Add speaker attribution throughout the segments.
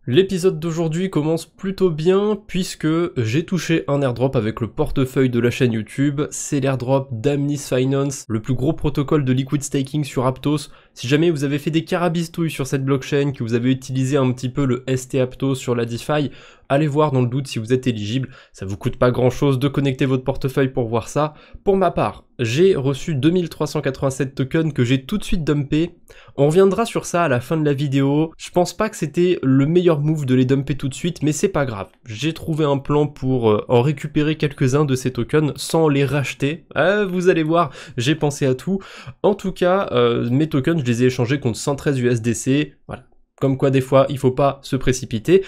Speaker 1: L'épisode d'aujourd'hui commence plutôt bien puisque j'ai touché un airdrop avec le portefeuille de la chaîne YouTube. C'est l'airdrop d'Amnis Finance, le plus gros protocole de liquid staking sur Aptos. Si jamais vous avez fait des carabistouilles sur cette blockchain, que vous avez utilisé un petit peu le ST Aptos sur la DeFi, allez voir dans le doute si vous êtes éligible. Ça vous coûte pas grand chose de connecter votre portefeuille pour voir ça. Pour ma part, j'ai reçu 2387 tokens que j'ai tout de suite dumpé. On reviendra sur ça à la fin de la vidéo. Je pense pas que c'était le meilleur move de les dumper tout de suite, mais c'est pas grave. J'ai trouvé un plan pour en récupérer quelques-uns de ces tokens sans les racheter. Vous allez voir, j'ai pensé à tout. En tout cas, mes tokens, je les ai échangés contre 113 USDC. Voilà. Comme quoi des fois il faut pas se précipiter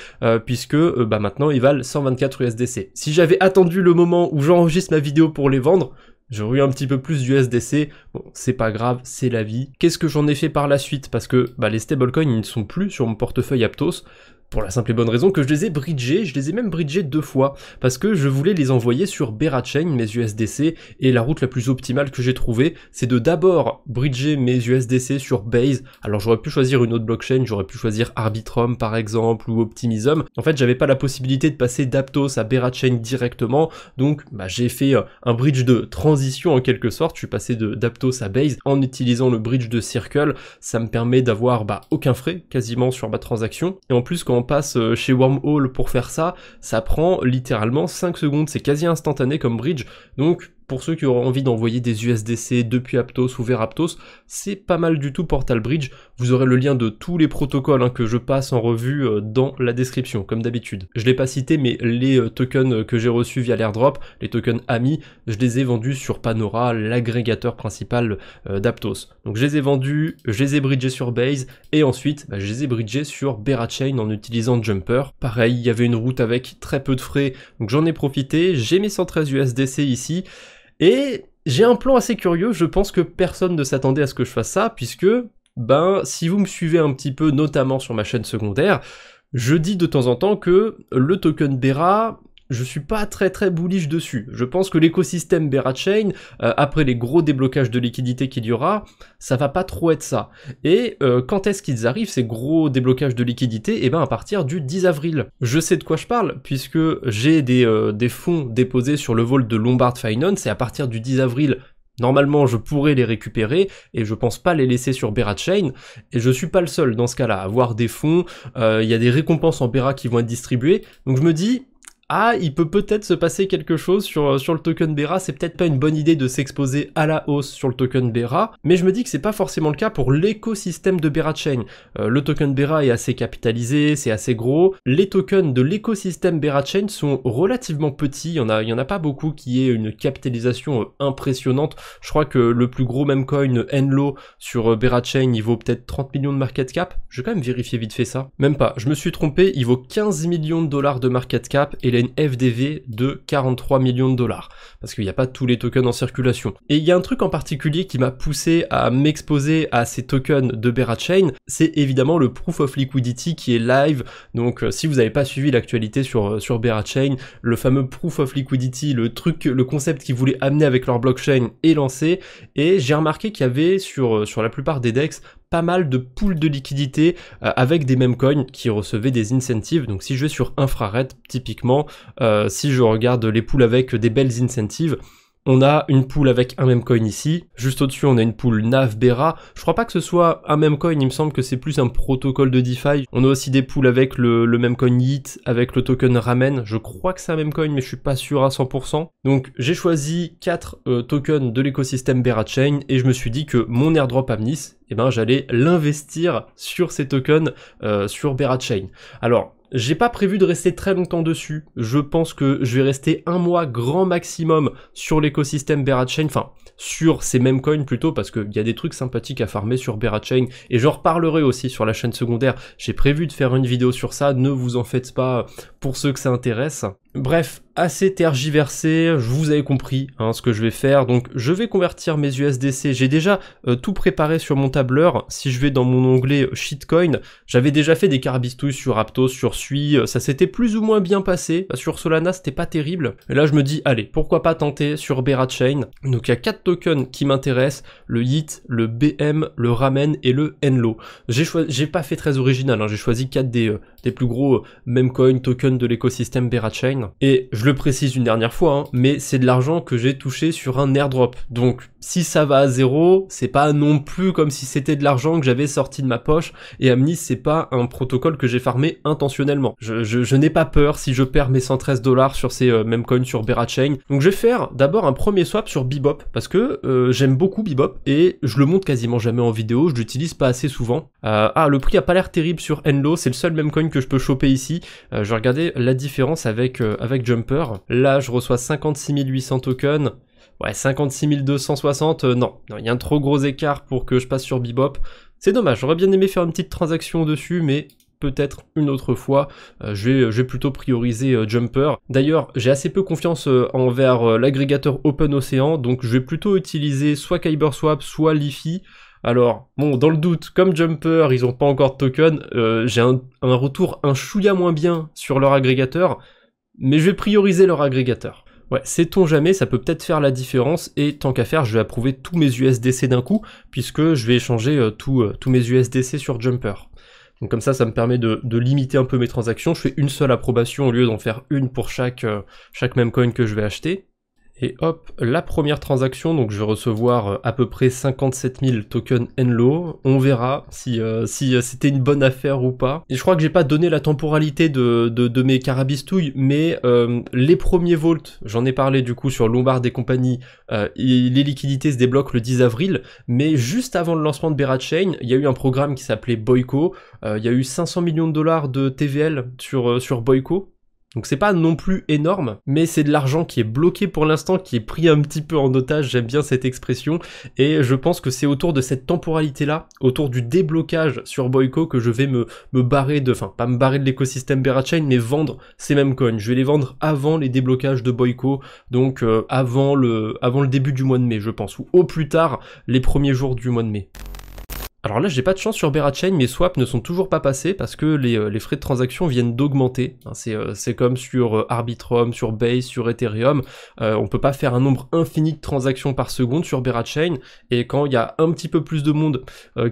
Speaker 1: puisque maintenant ils valent 124 USDC. Si j'avais attendu le moment où j'enregistre ma vidéo pour les vendre, j'aurais eu un petit peu plus d'USDC, bon c'est pas grave, c'est la vie. Qu'est-ce que j'en ai fait par la suite? Parce que les stablecoins ils ne sont plus sur mon portefeuille Aptos, pour la simple et bonne raison que je les ai bridgés, je les ai même bridgés 2 fois, parce que je voulais les envoyer sur Berachain, mes USDC, et la route la plus optimale que j'ai trouvée, c'est de d'abord bridger mes USDC sur Base. Alors j'aurais pu choisir une autre blockchain, j'aurais pu choisir Arbitrum par exemple, ou Optimism. En fait j'avais pas la possibilité de passer d'Aptos à Berachain directement, donc j'ai fait un bridge de transition en quelque sorte, je suis passé d'Aptos à Base en utilisant le bridge de Circle. Ça me permet d'avoir aucun frais quasiment sur ma transaction, et en plus quand on passe chez Wormhole pour faire ça, ça prend littéralement 5 secondes, c'est quasi instantané comme bridge, donc pour ceux qui auraient envie d'envoyer des USDC depuis Aptos ou vers Aptos, c'est pas mal du tout Portal Bridge. Vous aurez le lien de tous les protocoles que je passe en revue dans la description, comme d'habitude. Je l'ai pas cité, mais les tokens que j'ai reçus via l'airdrop, les tokens AMI, je les ai vendus sur Panora, l'agrégateur principal d'Aptos. Donc je les ai vendus, je les ai bridgés sur Base, et ensuite je les ai bridgés sur Berachain en utilisant Jumper. Pareil, il y avait une route avec très peu de frais, donc j'en ai profité, j'ai mis 113 USDC ici, et j'ai un plan assez curieux, je pense que personne ne s'attendait à ce que je fasse ça, puisque, si vous me suivez un petit peu, notamment sur ma chaîne secondaire, je dis de temps en temps que le token Bera, je suis pas très bullish dessus. Je pense que l'écosystème Berachain, après les gros déblocages de liquidité qu'il y aura, ça va pas trop être ça. Et quand est-ce qu'ils arrivent, ces gros déblocages de liquidité? À partir du 10 avril. Je sais de quoi je parle, puisque j'ai des fonds déposés sur le vault de Lombard Finance, et à partir du 10 avril, normalement, je pourrais les récupérer, et je pense pas les laisser sur Berachain, et je suis pas le seul dans ce cas-là à avoir des fonds, il y a des récompenses en Bera qui vont être distribuées, donc je me dis, il peut peut-être se passer quelque chose sur le token Bera, c'est peut-être pas une bonne idée de s'exposer à la hausse sur le token Bera, mais je me dis que c'est pas forcément le cas pour l'écosystème de Berachain. Le token Bera est assez capitalisé, c'est assez gros, les tokens de l'écosystème Berachain sont relativement petits, il y en a pas beaucoup qui aient une capitalisation impressionnante. Je crois que le plus gros meme coin Enlo sur Berachain, il vaut peut-être 30 millions de market cap, je vais quand même vérifier vite fait ça. Même pas, je me suis trompé, il vaut 15 millions de dollars de market cap, et il a une FDV de 43 millions de dollars, parce qu'il n'y a pas tous les tokens en circulation. Et il y a un truc en particulier qui m'a poussé à m'exposer à ces tokens de Berachain, c'est évidemment le Proof of Liquidity qui est live. Donc si vous n'avez pas suivi l'actualité sur Berachain, le fameux Proof of Liquidity, le concept qu'ils voulaient amener avec leur blockchain est lancé, et j'ai remarqué qu'il y avait sur la plupart des DEX pas mal de pools de liquidité avec des meme coins qui recevaient des incentives. Donc si je vais sur Infrared, typiquement, si je regarde les pools avec des belles incentives, on a une pool avec un meme coin ici, juste au-dessus on a une pool Nav Bera, je crois pas que ce soit un meme coin, il me semble que c'est plus un protocole de DeFi. On a aussi des pools avec le meme coin YIT, avec le token Ramen, je crois que c'est un meme coin mais je suis pas sûr à 100%. Donc j'ai choisi 4 tokens de l'écosystème Berachain, et je me suis dit que mon airdrop Amnis, j'allais l'investir sur ces tokens sur Berachain. Alors, j'ai pas prévu de rester très longtemps dessus, je pense que je vais rester 1 mois grand maximum sur l'écosystème Berachain, enfin sur ces mêmes coins plutôt, parce qu'il y a des trucs sympathiques à farmer sur Berachain, et j'en reparlerai aussi sur la chaîne secondaire. J'ai prévu de faire une vidéo sur ça, ne vous en faites pas, pour ceux que ça intéresse. Bref, assez tergiversé, vous avez compris ce que je vais faire, donc je vais convertir mes USDC, j'ai déjà tout préparé sur mon tableur. Si je vais dans mon onglet shitcoin, j'avais déjà fait des carabistouilles sur Aptos, sur Sui, ça s'était plus ou moins bien passé, sur Solana c'était pas terrible, et là je me dis allez, pourquoi pas tenter sur Berachain. Donc il y a 4 tokens qui m'intéressent, le YIT, le BM, le Ramen et le Enlo. J'ai pas fait très original, j'ai choisi 4 des plus gros memecoin tokens de l'écosystème Berachain. Et je le précise une dernière fois, mais c'est de l'argent que j'ai touché sur un airdrop. Donc si ça va à zéro, c'est pas non plus comme si c'était de l'argent que j'avais sorti de ma poche. Et Amnis, c'est pas un protocole que j'ai farmé intentionnellement. Je n'ai pas peur si je perds mes 113 $ sur ces mêmes coins sur Berachain. Donc je vais faire d'abord un premier swap sur Bebop, parce que j'aime beaucoup Bebop, et je le montre quasiment jamais en vidéo, je l'utilise pas assez souvent. Le prix a pas l'air terrible sur Enlo, c'est le seul même coin que je peux choper ici. Je vais regarder la différence avec Jumper. Là, je reçois 56 800 tokens. Ouais, 56 260, non, il y a un trop gros écart pour que je passe sur Bebop. C'est dommage, j'aurais bien aimé faire une petite transaction dessus, mais peut-être une autre fois. Je vais plutôt prioriser Jumper. D'ailleurs, j'ai assez peu confiance envers l'agrégateur OpenOcean, donc je vais plutôt utiliser soit KyberSwap, soit Liffy. Alors, bon, dans le doute, comme Jumper, ils ont pas encore de token, j'ai un retour un chouïa moins bien sur leur agrégateur, mais je vais prioriser leur agrégateur. Ouais, sait-on jamais, ça peut peut-être faire la différence, et tant qu'à faire, je vais approuver tous mes USDC d'un coup, puisque je vais échanger tous mes USDC sur Jumper. Donc comme ça me permet de limiter un peu mes transactions, je fais une seule approbation au lieu d'en faire une pour chaque même coin que je vais acheter. Et hop, la première transaction, donc je vais recevoir à peu près 57 000 tokens Enlo. On verra si c'était une bonne affaire ou pas. Et je crois que j'ai pas donné la temporalité de mes carabistouilles, mais les premiers volts, j'en ai parlé du coup sur Lombard et compagnie, les liquidités se débloquent le 10 avril, mais juste avant le lancement de Berachain, il y a eu un programme qui s'appelait Boyco, il y a eu 500 millions de dollars de TVL sur Boyco. Donc c'est pas non plus énorme, mais c'est de l'argent qui est bloqué pour l'instant, qui est pris un petit peu en otage, j'aime bien cette expression, et je pense que c'est autour de cette temporalité-là, autour du déblocage sur Boyco, que je vais me barrer pas me barrer de l'écosystème Berachain, mais vendre ces mêmes coins. Je vais les vendre avant les déblocages de Boyco, donc avant le début du mois de mai, je pense, ou au plus tard, les premiers jours du mois de mai. Alors là, j'ai pas de chance sur Berachain, mes swaps ne sont toujours pas passés parce que les frais de transaction viennent d'augmenter. C'est comme sur Arbitrum, sur Base, sur Ethereum. On peut pas faire un nombre infini de transactions par seconde sur Berachain, et quand il y a un petit peu plus de monde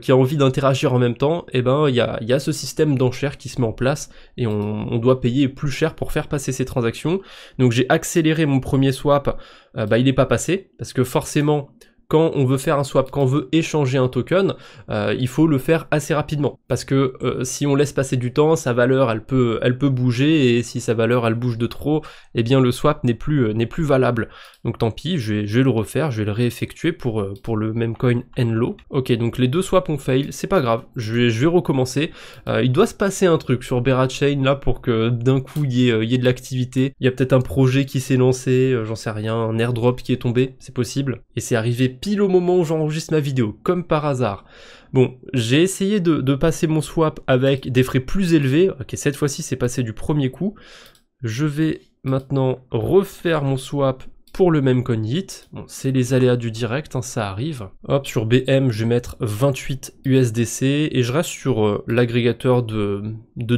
Speaker 1: qui a envie d'interagir en même temps, et ben il y a ce système d'enchères qui se met en place, et on doit payer plus cher pour faire passer ces transactions. Donc j'ai accéléré mon premier swap, il est pas passé, parce que forcément, quand on veut faire un swap, quand on veut échanger un token, il faut le faire assez rapidement. Parce que si on laisse passer du temps, sa valeur elle peut bouger, et si sa valeur elle bouge de trop, eh bien le swap n'est plus valable. Donc tant pis, je vais le refaire, je vais le réeffectuer pour le même coin Enlo. Ok, donc les deux swaps ont fail, c'est pas grave, je vais recommencer. Il doit se passer un truc sur Berachain là pour que d'un coup il y ait de l'activité. Il y a peut-être un projet qui s'est lancé, j'en sais rien, un airdrop qui est tombé, c'est possible. Et c'est arrivé pile au moment où j'enregistre ma vidéo, comme par hasard. Bon, j'ai essayé de passer mon swap avec des frais plus élevés. Ok, cette fois-ci c'est passé du premier coup. Je vais maintenant refaire mon swap pour le même coin YIT. Bon, c'est les aléas du direct, ça arrive. Hop, sur BM, je vais mettre 28 USDC, et je reste sur l'agrégateur de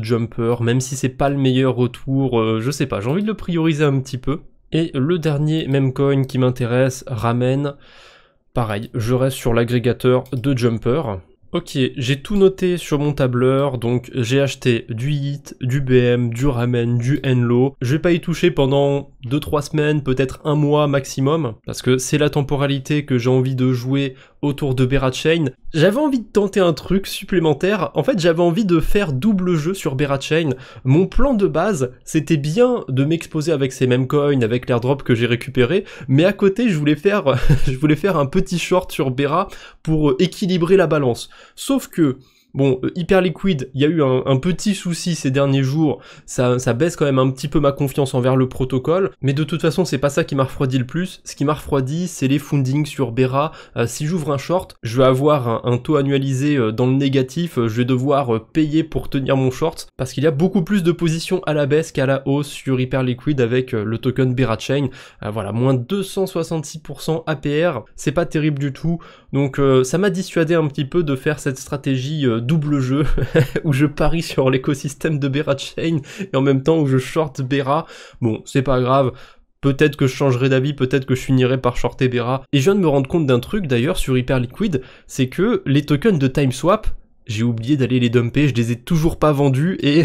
Speaker 1: Jumper, même si c'est pas le meilleur retour, je sais pas, j'ai envie de le prioriser un petit peu. Et le dernier même coin qui m'intéresse, Ramen, pareil, je reste sur l'agrégateur de Jumper. Ok, j'ai tout noté sur mon tableur, donc j'ai acheté du YIT, du BM, du Ramen, du Enlo. Je vais pas y toucher pendant 2-3 semaines, peut-être un mois maximum, parce que c'est la temporalité que j'ai envie de jouer autour de Berachain. J'avais envie de tenter un truc supplémentaire, en fait j'avais envie de faire double jeu sur Berachain. Mon plan de base, c'était bien de m'exposer avec ces mêmes coins, avec l'airdrop que j'ai récupéré, mais à côté je voulais faire un petit short sur Bera pour équilibrer la balance. Sauf que Bon, Hyperliquid, il y a eu un petit souci ces derniers jours, ça baisse quand même un petit peu ma confiance envers le protocole, mais de toute façon c'est pas ça qui m'a refroidi le plus. Ce qui m'a refroidi, c'est les fundings sur Bera. Si j'ouvre un short, je vais avoir un taux annualisé dans le négatif, je vais devoir payer pour tenir mon short, parce qu'il y a beaucoup plus de positions à la baisse qu'à la hausse sur Hyperliquid avec le token Bera Chain. Voilà, moins 266% APR, c'est pas terrible du tout, donc ça m'a dissuadé un petit peu de faire cette stratégie double jeu, où je parie sur l'écosystème de Bera Chain, et en même temps où je short Bera. Bon, c'est pas grave, peut-être que je changerai d'avis, peut-être que je finirai par shorter Bera. Et je viens de me rendre compte d'un truc d'ailleurs sur Hyperliquid, c'est que les tokens de TimeSwap, j'ai oublié d'aller les dumper, je les ai toujours pas vendus, et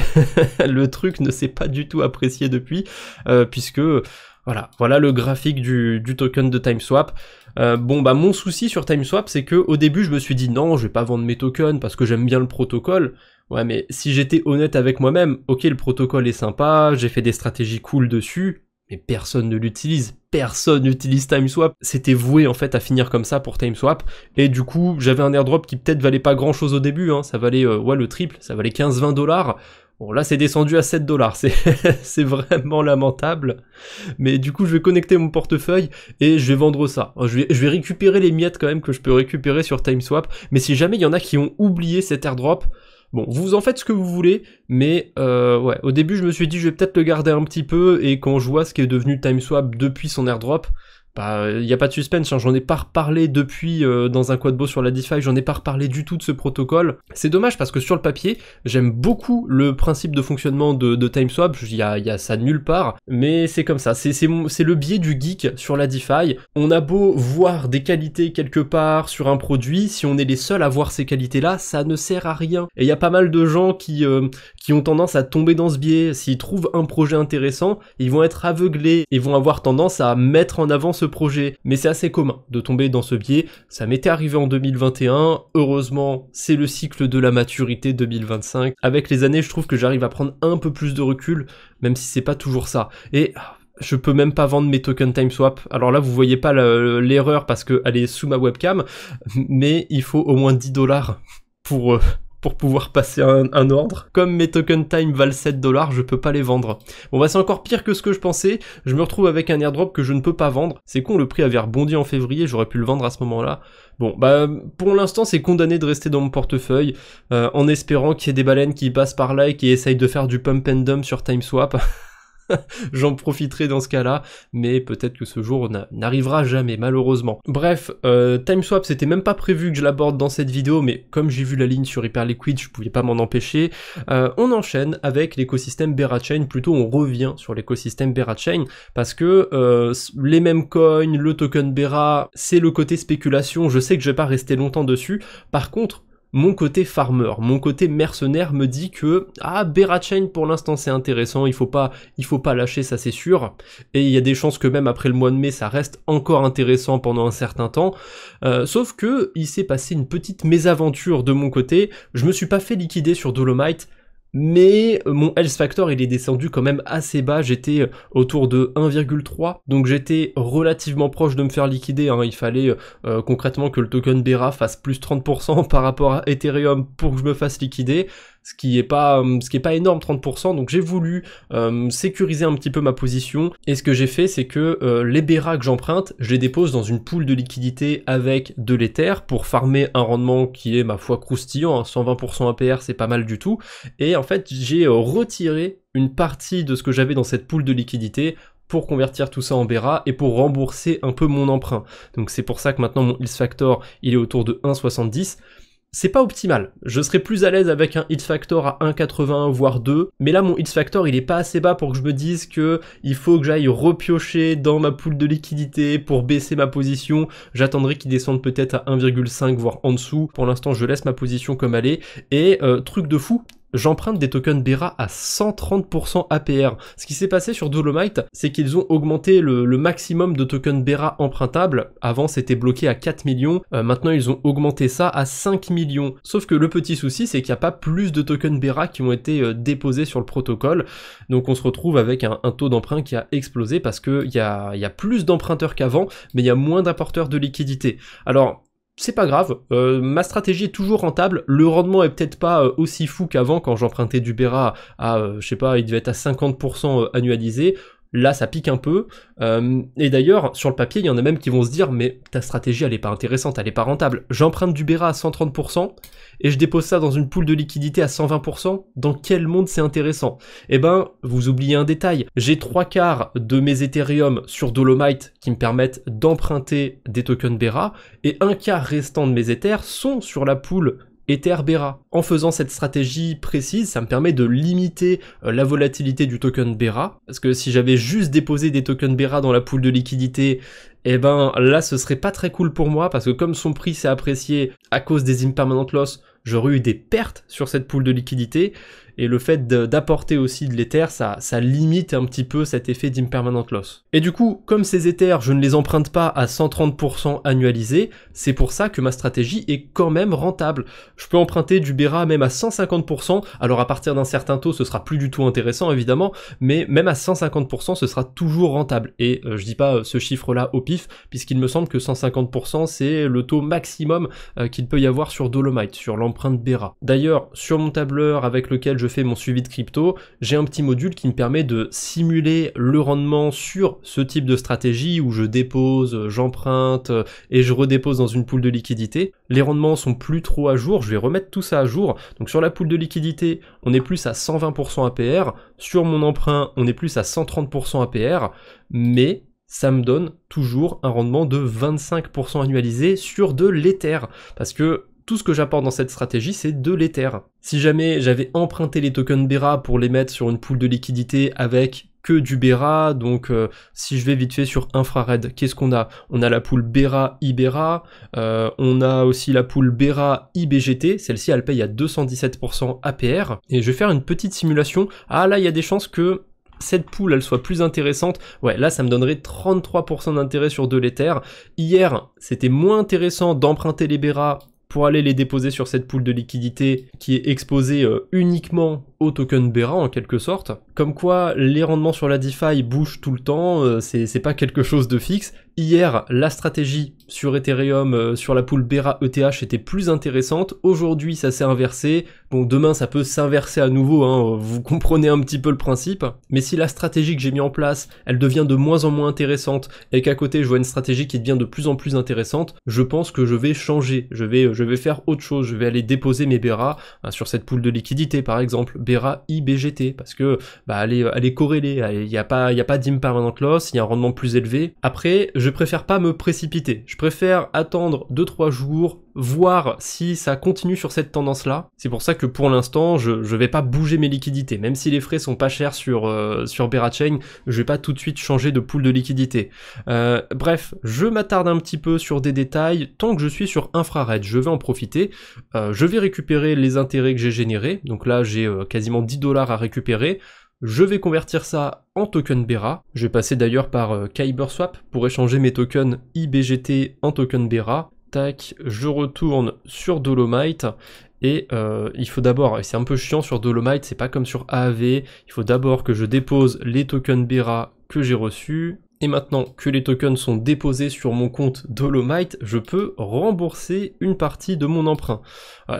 Speaker 1: le truc ne s'est pas du tout apprécié depuis, puisque... Voilà le graphique du token de TimeSwap. Bon bah mon souci sur TimeSwap, c'est que au début je me suis dit non, je vais pas vendre mes tokens parce que j'aime bien le protocole. Ouais, mais si j'étais honnête avec moi-même, ok, le protocole est sympa, j'ai fait des stratégies cool dessus, mais personne ne l'utilise. Personne n'utilise TimeSwap. C'était voué en fait à finir comme ça pour TimeSwap. Et du coup, j'avais un airdrop qui peut-être valait pas grand chose au début, hein. Ça valait le triple, ça valait 15-20$. Bon, là, c'est descendu à 7$, c'est vraiment lamentable. Mais du coup, je vais connecter mon portefeuille et je vais vendre ça. Je vais récupérer les miettes quand même que je peux récupérer sur TimeSwap. Mais si jamais il y en a qui ont oublié cet airdrop, bon, vous en faites ce que vous voulez, mais ouais, au début, je me suis dit, je vais peut-être le garder un petit peu, et quand je vois ce qui est devenu TimeSwap depuis son airdrop, bah, y a pas de suspense, hein, j'en ai pas reparlé depuis dans un quadbo sur la DeFi, j'en ai pas reparlé du tout de ce protocole. C'est dommage parce que sur le papier, j'aime beaucoup le principe de fonctionnement de TimeSwap, il y a ça nulle part, mais c'est comme ça, c'est le biais du geek sur la DeFi. On a beau voir des qualités quelque part sur un produit, si on est les seuls à voir ces qualités-là, ça ne sert à rien. Et il y a pas mal de gens qui ont tendance à tomber dans ce biais. S'ils trouvent un projet intéressant, ils vont être aveuglés, ils vont avoir tendance à mettre en avant ce projet, mais c'est assez commun de tomber dans ce biais. Ça m'était arrivé en 2021, heureusement c'est le cycle de la maturité 2025. Avec les années, je trouve que j'arrive à prendre un peu plus de recul, même si c'est pas toujours ça. Et je peux même pas vendre mes tokens TimeSwap. Alors là, vous voyez pas l'erreur parce qu'elle est sous ma webcam, mais il faut au moins 10$ pour pouvoir passer un ordre. Comme mes tokens time valent 7$, je peux pas les vendre. Bon bah c'est encore pire que ce que je pensais, je me retrouve avec un airdrop que je ne peux pas vendre. C'est con, le prix avait rebondi en février, j'aurais pu le vendre à ce moment-là. Bon bah pour l'instant c'est condamné de rester dans mon portefeuille, en espérant qu'il y ait des baleines qui passent par là et qui essayent de faire du pump and dump sur TimeSwap. J'en profiterai dans ce cas-là, mais peut-être que ce jour n'arrivera jamais, malheureusement. Bref, TimeSwap, c'était même pas prévu que je l'aborde dans cette vidéo, mais comme j'ai vu la ligne sur Hyperliquid, je pouvais pas m'en empêcher. On enchaîne avec l'écosystème Bera Chain, plutôt on revient sur l'écosystème Bera Chain, parce que les mêmes coins, le token Bera, c'est le côté spéculation, je sais que je vais pas rester longtemps dessus. Par contre, mon côté farmer, mon côté mercenaire me dit que Bera Chain pour l'instant c'est intéressant, il faut pas lâcher, ça c'est sûr, et il y a des chances que même après le mois de mai ça reste encore intéressant pendant un certain temps, sauf que il s'est passé une petite mésaventure de mon côté, je me suis pas fait liquider sur Dolomite, mais mon health factor il est descendu quand même assez bas, j'étais autour de 1,3, donc j'étais relativement proche de me faire liquider, hein. Il fallait concrètement que le token Bera fasse plus 30% par rapport à Ethereum pour que je me fasse liquider, ce qui est pas énorme 30%, donc j'ai voulu sécuriser un petit peu ma position, et ce que j'ai fait c'est que les Bera que j'emprunte, je les dépose dans une pool de liquidité avec de l'Ether pour farmer un rendement qui est ma foi croustillant, hein, 120% APR c'est pas mal du tout, et en fait j'ai retiré une partie de ce que j'avais dans cette pool de liquidité pour convertir tout ça en Bera et pour rembourser un peu mon emprunt. Donc c'est pour ça que maintenant mon Health Factor il est autour de 1,70. C'est pas optimal, je serais plus à l'aise avec un hit factor à 1,80 voire 2, mais là mon hit factor il est pas assez bas pour que je me dise que il faut que j'aille repiocher dans ma pool de liquidité pour baisser ma position. J'attendrai qu'il descende peut-être à 1,5 voire en dessous. Pour l'instant je laisse ma position comme elle est, et truc de fou, j'emprunte des tokens Bera à 130% APR. Ce qui s'est passé sur Dolomite, c'est qu'ils ont augmenté le maximum de tokens Bera empruntables. Avant, c'était bloqué à 4 millions. Maintenant, ils ont augmenté ça à 5 millions. Sauf que le petit souci, c'est qu'il n'y a pas plus de tokens Bera qui ont été déposés sur le protocole. Donc, on se retrouve avec un taux d'emprunt qui a explosé parce qu'il y a plus d'emprunteurs qu'avant, mais il y a moins d'apporteurs de liquidités. Alors, c'est pas grave, ma stratégie est toujours rentable, le rendement est peut-être pas aussi fou qu'avant quand j'empruntais du Bera à, je sais pas, il devait être à 50% annualisé. Là, ça pique un peu, et d'ailleurs, sur le papier, il y en a même qui vont se dire « Mais ta stratégie, elle est pas intéressante, elle est pas rentable. J'emprunte du Bera à 130%, et je dépose ça dans une pool de liquidité à 120%, dans quel monde c'est intéressant ?» Eh ben, vous oubliez un détail, j'ai 3/4 de mes Ethereum sur Dolomite qui me permettent d'emprunter des tokens Bera, et 1/4 restant de mes Ethers sont sur la pool Ether Bera. En faisant cette stratégie précise, ça me permet de limiter la volatilité du token Bera, parce que si j'avais juste déposé des tokens Bera dans la pool de liquidité, eh ben là ce serait pas très cool pour moi, parce que comme son prix s'est apprécié à cause des impermanent loss, j'aurais eu des pertes sur cette pool de liquidité, et le fait d'apporter aussi de l'Ether, ça limite un petit peu cet effet d'impermanent loss. Et du coup, comme ces Ethers, je ne les emprunte pas à 130% annualisés, c'est pour ça que ma stratégie est quand même rentable. Je peux emprunter du Bera même à 150%, alors à partir d'un certain taux, ce sera plus du tout intéressant évidemment, mais même à 150%, ce sera toujours rentable. Et je dis pas ce chiffre-là au pif, puisqu'il me semble que 150%, c'est le taux maximum qu'il peut y avoir sur Dolomite, sur l'empreinte Bera. D'ailleurs, sur mon tableur avec lequel je fais mon suivi de crypto, j'ai un petit module qui me permet de simuler le rendement sur ce type de stratégie où je dépose, j'emprunte et je redépose dans une pool de liquidité. Les rendements sont plus trop à jour, je vais remettre tout ça à jour. Donc sur la pool de liquidité, on est plus à 120% APR, sur mon emprunt, on est plus à 130% APR, mais ça me donne toujours un rendement de 25% annualisé sur de l'Ether, parce que tout ce que j'apporte dans cette stratégie, c'est de l'Ether. Si jamais j'avais emprunté les tokens Bera pour les mettre sur une pool de liquidité avec que du Bera, donc si je vais vite fait sur Infrared, qu'est-ce qu'on a? On a la pool Bera IBERA, on a aussi la pool Bera IBGT, celle-ci elle paye à 217% APR, et je vais faire une petite simulation. Ah là, il y a des chances que cette pool elle soit plus intéressante. Ouais, là ça me donnerait 33% d'intérêt sur de l'Ether. Hier, c'était moins intéressant d'emprunter les Bera pour aller les déposer sur cette pool de liquidité qui est exposée uniquement au token Bera en quelque sorte. Comme quoi les rendements sur la DeFi bougent tout le temps, c'est pas quelque chose de fixe. Hier, la stratégie sur Ethereum, sur la pool Bera ETH était plus intéressante. Aujourd'hui, ça s'est inversé. Bon, demain, ça peut s'inverser à nouveau, hein, vous comprenez un petit peu le principe. Mais si la stratégie que j'ai mis en place, elle devient de moins en moins intéressante, et qu'à côté, je vois une stratégie qui devient de plus en plus intéressante, je pense que je vais changer. Je vais faire autre chose. Je vais aller déposer mes Bera sur cette pool de liquidité, par exemple, Bera IBGT, parce que elle est corrélée. Il n'y a pas d'impermanent loss, il y a un rendement plus élevé. Après, je préfère pas me précipiter. Je préfère attendre 2-3 jours, voir si ça continue sur cette tendance-là. C'est pour ça que pour l'instant, je vais pas bouger mes liquidités. Même si les frais sont pas chers sur Berachain, je vais pas tout de suite changer de pool de liquidité. Bref, je m'attarde un petit peu sur des détails. Tant que je suis sur Infrared, je vais en profiter. Je vais récupérer les intérêts que j'ai générés. Donc là, j'ai quasiment 10 $ à récupérer. Je vais convertir ça en token Bera. Je vais passer d'ailleurs par KyberSwap pour échanger mes tokens IBGT en token Bera. Tac, je retourne sur Dolomite. Et il faut d'abord, et c'est un peu chiant sur Dolomite, c'est pas comme sur AAV, il faut d'abord que je dépose les tokens Bera que j'ai reçus. Et maintenant que les tokens sont déposés sur mon compte Dolomite, je peux rembourser une partie de mon emprunt.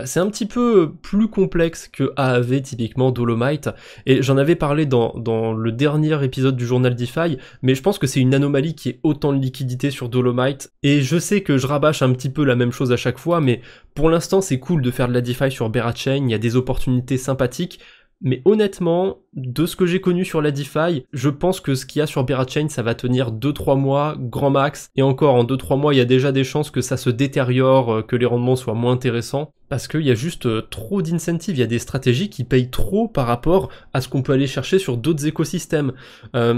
Speaker 1: C'est un petit peu plus complexe que AAV, typiquement Dolomite, et j'en avais parlé dans le dernier épisode du journal DeFi, mais je pense que c'est une anomalie qui est autant de liquidité sur Dolomite, et je sais que je rabâche un petit peu la même chose à chaque fois, mais pour l'instant c'est cool de faire de la DeFi sur Berachain, il y a des opportunités sympathiques. Mais honnêtement, de ce que j'ai connu sur la DeFi, je pense que ce qu'il y a sur Berachain, ça va tenir 2-3 mois, grand max. Et encore, en 2-3 mois, il y a déjà des chances que ça se détériore, que les rendements soient moins intéressants. Parce qu'il y a juste trop d'incentives, il y a des stratégies qui payent trop par rapport à ce qu'on peut aller chercher sur d'autres écosystèmes.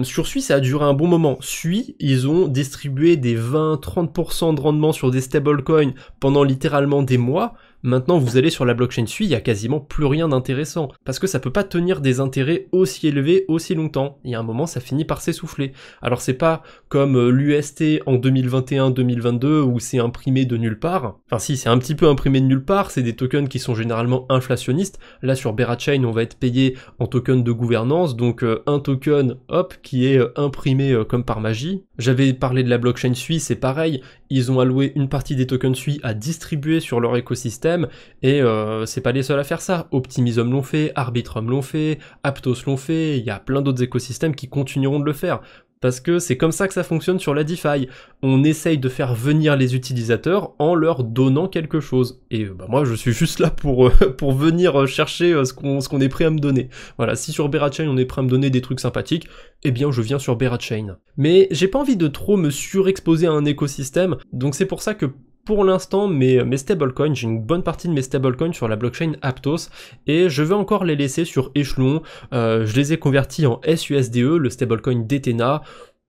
Speaker 1: Sur Sui, ça a duré un bon moment. Sui, ils ont distribué des 20-30% de rendement sur des stablecoins pendant littéralement des mois. Maintenant, vous allez sur la blockchain Sui, il y a quasiment plus rien d'intéressant. Parce que ça peut pas tenir des intérêts aussi élevés aussi longtemps. Il y a un moment, ça finit par s'essouffler. Alors c'est pas comme l'UST en 2021-2022 où c'est imprimé de nulle part. Enfin si, c'est un petit peu imprimé de nulle part, c'est des tokens qui sont généralement inflationnistes. Là sur Berachain, on va être payé en token de gouvernance, donc un token, hop, qui est imprimé comme par magie. J'avais parlé de la blockchain Sui, c'est pareil. ils ont alloué une partie des tokens SUI à distribuer sur leur écosystème, et c'est pas les seuls à faire ça. Optimism l'ont fait, Arbitrum l'ont fait, Aptos l'ont fait, il y a plein d'autres écosystèmes qui continueront de le faire. Parce que c'est comme ça que ça fonctionne sur la DeFi. On essaye de faire venir les utilisateurs en leur donnant quelque chose. Et moi je suis juste là pour venir chercher ce qu'on est prêt à me donner. Voilà, si sur Berachain on est prêt à me donner des trucs sympathiques, eh bien je viens sur Berachain. Mais j'ai pas envie de trop me surexposer à un écosystème, donc c'est pour ça que pour l'instant, mes stablecoins, j'ai une bonne partie de mes stablecoins sur la blockchain Aptos, et je vais encore les laisser sur Echelon. Je les ai convertis en SUSDE, le stablecoin d'Ethena.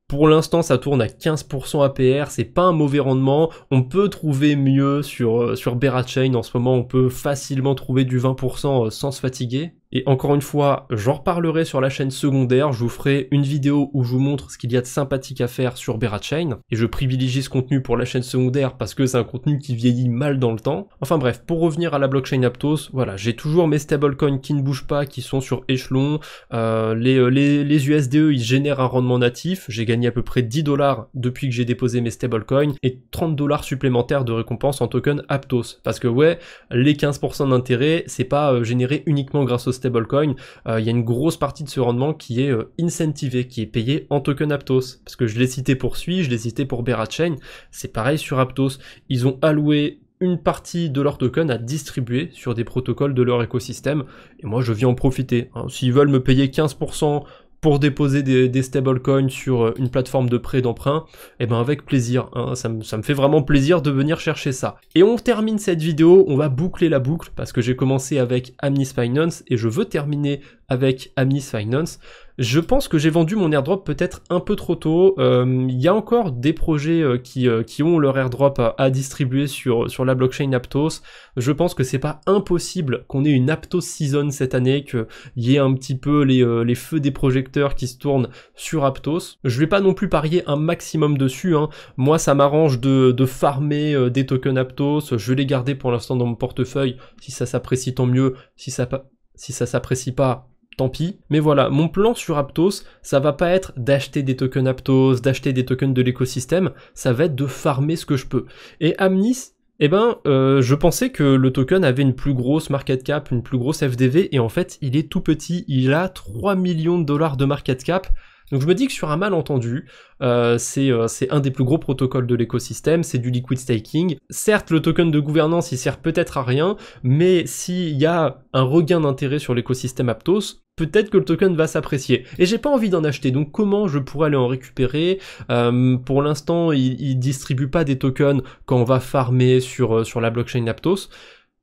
Speaker 1: Pour l'instant, ça tourne à 15% APR, c'est pas un mauvais rendement. On peut trouver mieux sur Berachain en ce moment, on peut facilement trouver du 20% sans se fatiguer. Et encore une fois, j'en reparlerai sur la chaîne secondaire, je vous ferai une vidéo où je vous montre ce qu'il y a de sympathique à faire sur Berachain, et je privilégie ce contenu pour la chaîne secondaire parce que c'est un contenu qui vieillit mal dans le temps. Enfin bref, pour revenir à la blockchain Aptos, voilà, j'ai toujours mes stablecoins qui ne bougent pas, qui sont sur Echelon. Les USDE, ils génèrent un rendement natif, j'ai gagné à peu près 10 $ depuis que j'ai déposé mes stablecoins, et 30 $ supplémentaires de récompense en token Aptos. Parce que ouais, les 15% d'intérêt, c'est pas généré uniquement grâce au stablecoin, il y a une grosse partie de ce rendement qui est incentivé, qui est payé en token Aptos. Parce que je l'ai cité pour SUI, je l'ai cité pour Berachain, c'est pareil sur Aptos. Ils ont alloué une partie de leur token à distribuer sur des protocoles de leur écosystème, et moi je viens en profiter. S'ils veulent me payer 15% pour déposer des stablecoins sur une plateforme de prêt d'emprunt, et ben avec plaisir, ça me fait vraiment plaisir de venir chercher ça. Et on termine cette vidéo, on va boucler la boucle, parce que j'ai commencé avec Amnis Finance, et je veux terminer avec Amnis Finance. Je pense que j'ai vendu mon airdrop peut-être un peu trop tôt. Il y a encore des projets qui ont leur airdrop à distribuer sur la blockchain Aptos. Je pense que c'est pas impossible qu'on ait une Aptos season cette année, qu'il y ait un petit peu les feux des projecteurs qui se tournent sur Aptos. Je vais pas non plus parier un maximum dessus, hein. Moi ça m'arrange de farmer des tokens Aptos. Je vais les garder pour l'instant dans mon portefeuille. Si ça s'apprécie, tant mieux. Si ça s'apprécie pas, tant pis. Mais voilà, mon plan sur Aptos, ça va pas être d'acheter des tokens Aptos, d'acheter des tokens de l'écosystème, ça va être de farmer ce que je peux. Et Amnis, eh ben, je pensais que le token avait une plus grosse market cap, une plus grosse FDV, et en fait, il est tout petit, il a 3 millions de $ de market cap. Donc je me dis que sur un malentendu, c'est un des plus gros protocoles de l'écosystème, c'est du liquid staking. Certes, le token de gouvernance, il sert peut-être à rien, mais s'il y a un regain d'intérêt sur l'écosystème Aptos, peut-être que le token va s'apprécier. Et j'ai pas envie d'en acheter, donc comment je pourrais aller en récupérer? Pour l'instant, il distribue pas des tokens quand on va farmer sur la blockchain Aptos,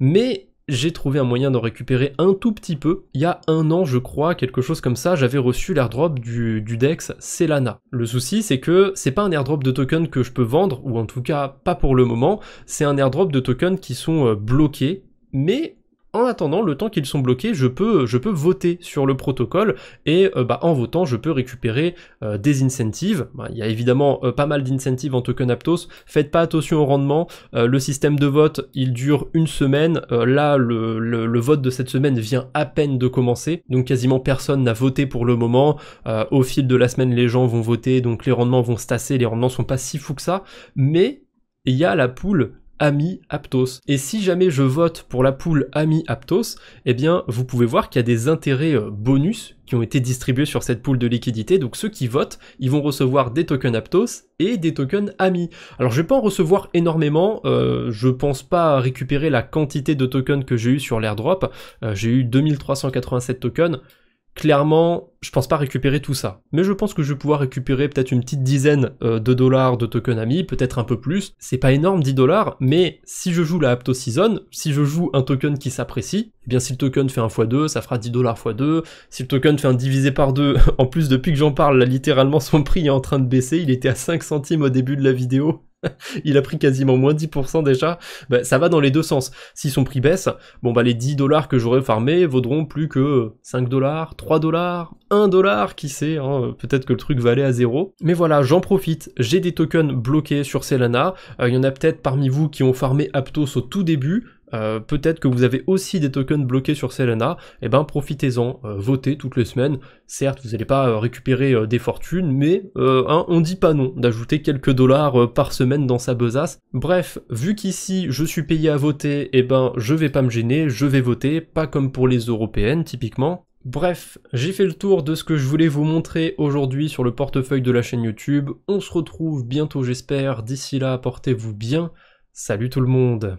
Speaker 1: mais j'ai trouvé un moyen d'en récupérer un tout petit peu. Il y a un an, je crois, quelque chose comme ça, j'avais reçu l'airdrop du DEX Selana. Le souci, c'est que c'est pas un airdrop de tokens que je peux vendre, ou en tout cas pas pour le moment, c'est un airdrop de tokens qui sont bloqués, mais en attendant, le temps qu'ils sont bloqués, je peux voter sur le protocole, et en votant, je peux récupérer des incentives. Il y a évidemment pas mal d'incentives en token Aptos. Faites pas attention au rendement. Le système de vote, il dure une semaine. Là, le vote de cette semaine vient à peine de commencer, donc quasiment personne n'a voté pour le moment. Au fil de la semaine, les gens vont voter, donc les rendements vont se tasser. Les rendements sont pas si fous que ça, mais il y a la pool Ami Aptos. Et si jamais je vote pour la pool Ami Aptos, eh bien vous pouvez voir qu'il y a des intérêts bonus qui ont été distribués sur cette pool de liquidité. Donc ceux qui votent, ils vont recevoir des tokens Aptos et des tokens Ami. Alors je vais pas en recevoir énormément, je pense pas récupérer la quantité de tokens que j'ai eu sur l'airdrop. J'ai eu 2387 tokens. Clairement, je pense pas récupérer tout ça. Mais je pense que je vais pouvoir récupérer peut-être une petite dizaine de dollars de tokens Ami, peut-être un peu plus. C'est pas énorme, 10 $, mais si je joue la Aptos Season, si je joue un token qui s'apprécie, eh bien si le token fait 1 x 2, ça fera 10 $ x 2. Si le token fait un divisé par 2, en plus depuis que j'en parle, là littéralement son prix est en train de baisser, il était à 5 centimes au début de la vidéo. Il a pris quasiment moins 10% déjà, ça va dans les deux sens. Si son prix baisse, les 10 $ que j'aurais farmé vaudront plus que 5 $, 3 $, 1 $, qui sait, hein, peut-être que le truc va aller à 0. Mais voilà, j'en profite, j'ai des tokens bloqués sur Selana, il y en a peut-être parmi vous qui ont farmé Aptos au tout début. peut-être que vous avez aussi des tokens bloqués sur Solana, et ben profitez-en, votez toutes les semaines. Certes, vous n'allez pas récupérer des fortunes, mais on dit pas non d'ajouter quelques dollars par semaine dans sa besace. Bref, vu qu'ici je suis payé à voter, et ben je vais pas me gêner, je vais voter, pas comme pour les européennes typiquement. Bref, j'ai fait le tour de ce que je voulais vous montrer aujourd'hui sur le portefeuille de la chaîne YouTube. On se retrouve bientôt j'espère, d'ici là portez-vous bien, salut tout le monde.